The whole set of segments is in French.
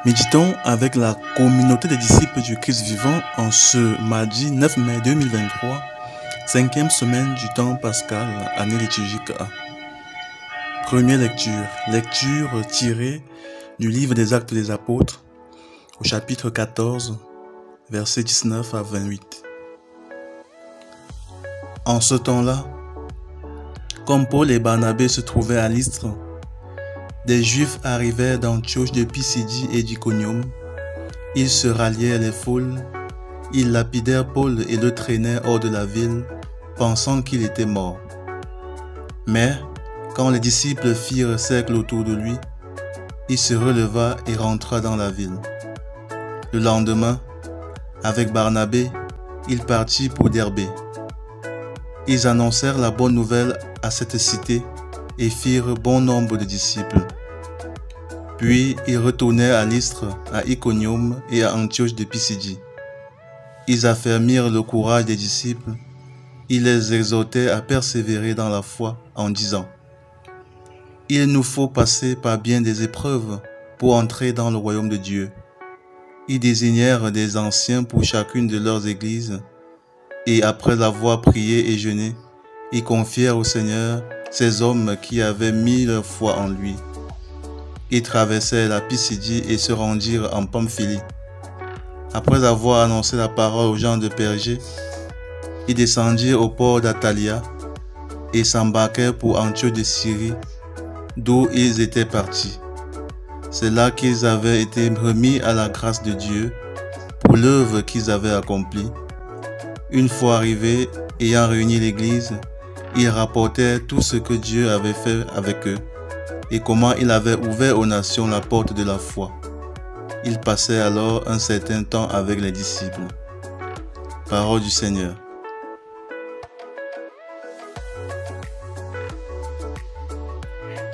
Méditons avec la communauté des disciples du Christ vivant en ce mardi 9 mai 2023, 5e semaine du temps pascal, année liturgique A. Première lecture tirée du livre des Actes des Apôtres, au chapitre 14, versets 19 à 28. En ce temps-là, comme Paul et Barnabé se trouvaient à Lystre, des Juifs arrivèrent d'Antioche de Pisidie et d'Iconium. Ils se rallièrent les foules, ils lapidèrent Paul et le traînèrent hors de la ville, pensant qu'il était mort. Mais, quand les disciples firent cercle autour de lui, il se releva et rentra dans la ville. Le lendemain, avec Barnabé, il partit pour Derbé. Ils annoncèrent la bonne nouvelle à cette cité et firent bon nombre de disciples. Puis ils retournèrent à Lystre, à Iconium et à Antioche de Pisidie. Ils affermirent le courage des disciples. Ils les exhortaient à persévérer dans la foi en disant: « Il nous faut passer par bien des épreuves pour entrer dans le royaume de Dieu. » Ils désignèrent des anciens pour chacune de leurs églises, et après avoir prié et jeûné, ils confièrent au Seigneur ces hommes qui avaient mis leur foi en lui. Ils traversèrent la Pisidie et se rendirent en Pamphylie. Après avoir annoncé la parole aux gens de Pergé, ils descendirent au port d'Attalia et s'embarquèrent pour Antioche de Syrie, d'où ils étaient partis. C'est là qu'ils avaient été remis à la grâce de Dieu pour l'œuvre qu'ils avaient accomplie. Une fois arrivés, ayant réuni l'Église, ils rapportèrent tout ce que Dieu avait fait avec eux et comment il avait ouvert aux nations la porte de la foi. Ils passaient alors un certain temps avec les disciples. Parole du Seigneur.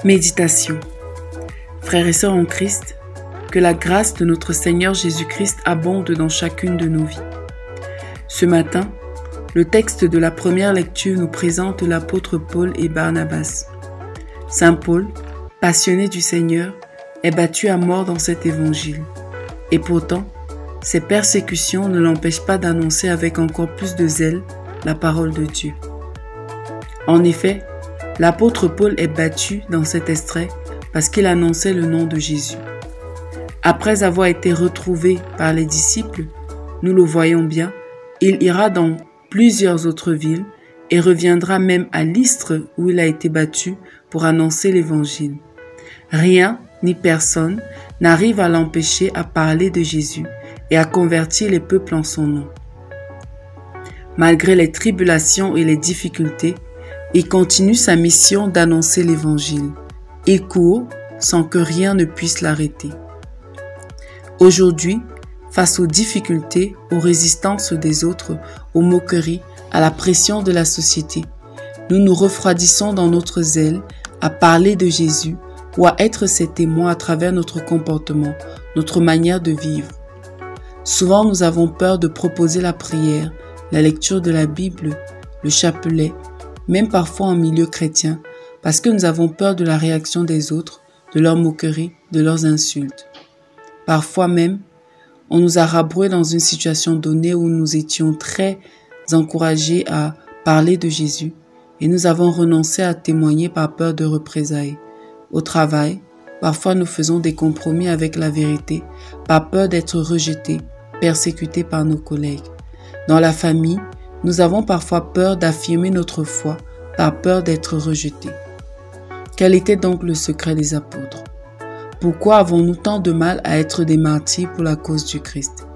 Méditation. Frères et sœurs en Christ, que la grâce de notre Seigneur Jésus-Christ abonde dans chacune de nos vies. Ce matin, le texte de la première lecture nous présente l'apôtre Paul et Barnabas. Saint Paul, passionné du Seigneur, est battu à mort dans cet évangile. Et pourtant, ses persécutions ne l'empêchent pas d'annoncer avec encore plus de zèle la parole de Dieu. En effet, l'apôtre Paul est battu dans cet extrait parce qu'il annonçait le nom de Jésus. Après avoir été retrouvé par les disciples, nous le voyons bien, il ira dans plusieurs autres villes et reviendra même à Lystre où il a été battu pour annoncer l'évangile. Rien ni personne n'arrive à l'empêcher à parler de Jésus et à convertir les peuples en son nom. Malgré les tribulations et les difficultés, il continue sa mission d'annoncer l'évangile. Il court sans que rien ne puisse l'arrêter. Aujourd'hui, face aux difficultés, aux résistances des autres, aux moqueries, à la pression de la société, nous nous refroidissons dans notre zèle à parler de Jésus ou à être ses témoins à travers notre comportement, notre manière de vivre. Souvent, nous avons peur de proposer la prière, la lecture de la Bible, le chapelet, même parfois en milieu chrétien, parce que nous avons peur de la réaction des autres, de leurs moqueries, de leurs insultes. Parfois même, on nous a rabroués dans une situation donnée où nous étions très encouragés à parler de Jésus et nous avons renoncé à témoigner par peur de représailles. Au travail, parfois nous faisons des compromis avec la vérité par peur d'être rejetés, persécutés par nos collègues. Dans la famille, nous avons parfois peur d'affirmer notre foi par peur d'être rejetés. Quel était donc le secret des apôtres? Pourquoi avons-nous tant de mal à être des martyrs pour la cause du Christ?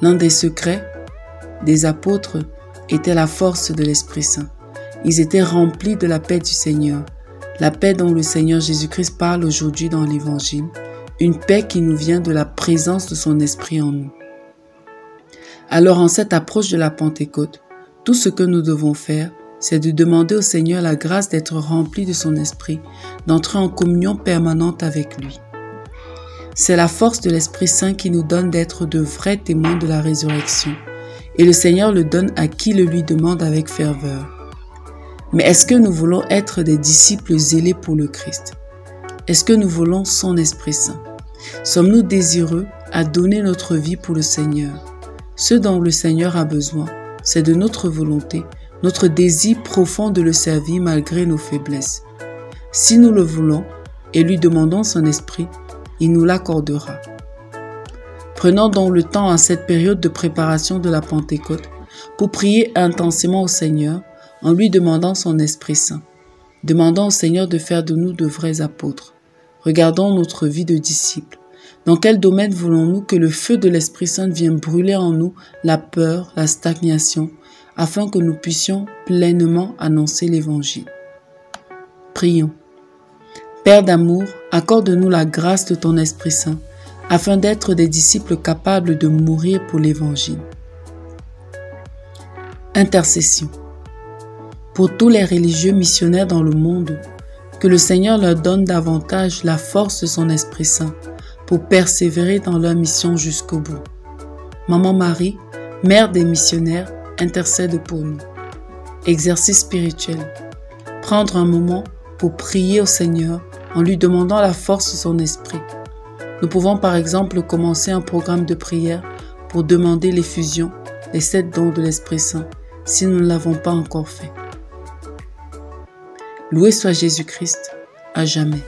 L'un des secrets des apôtres était la force de l'Esprit Saint. Ils étaient remplis de la paix du Seigneur, la paix dont le Seigneur Jésus-Christ parle aujourd'hui dans l'Évangile, une paix qui nous vient de la présence de son Esprit en nous. Alors en cette approche de la Pentecôte, tout ce que nous devons faire, c'est de demander au Seigneur la grâce d'être rempli de son Esprit, d'entrer en communion permanente avec lui. C'est la force de l'Esprit Saint qui nous donne d'être de vrais témoins de la résurrection, et le Seigneur le donne à qui le lui demande avec ferveur. Mais est-ce que nous voulons être des disciples zélés pour le Christ? Est-ce que nous voulons son Esprit Saint? Sommes-nous désireux à donner notre vie pour le Seigneur? Ce dont le Seigneur a besoin, c'est de notre volonté, notre désir profond de le servir malgré nos faiblesses. Si nous le voulons et lui demandons son esprit, il nous l'accordera. Prenons donc le temps en cette période de préparation de la Pentecôte pour prier intensément au Seigneur en lui demandant son Esprit Saint. Demandons au Seigneur de faire de nous de vrais apôtres. Regardons notre vie de disciples. Dans quel domaine voulons-nous que le feu de l'Esprit Saint vienne brûler en nous la peur, la stagnation, afin que nous puissions pleinement annoncer l'Évangile? Prions. Père d'amour, accorde-nous la grâce de ton Esprit Saint, afin d'être des disciples capables de mourir pour l'Évangile. Intercession. Pour tous les religieux missionnaires dans le monde, que le Seigneur leur donne davantage la force de son Esprit Saint pour persévérer dans leur mission jusqu'au bout. Maman Marie, mère des missionnaires, intercède pour nous. Exercice spirituel. Prendre un moment pour prier au Seigneur en lui demandant la force de son esprit. Nous pouvons par exemple commencer un programme de prière pour demander l'effusion, les 7 dons de l'Esprit Saint, si nous ne l'avons pas encore fait. Loué soit Jésus-Christ, à jamais.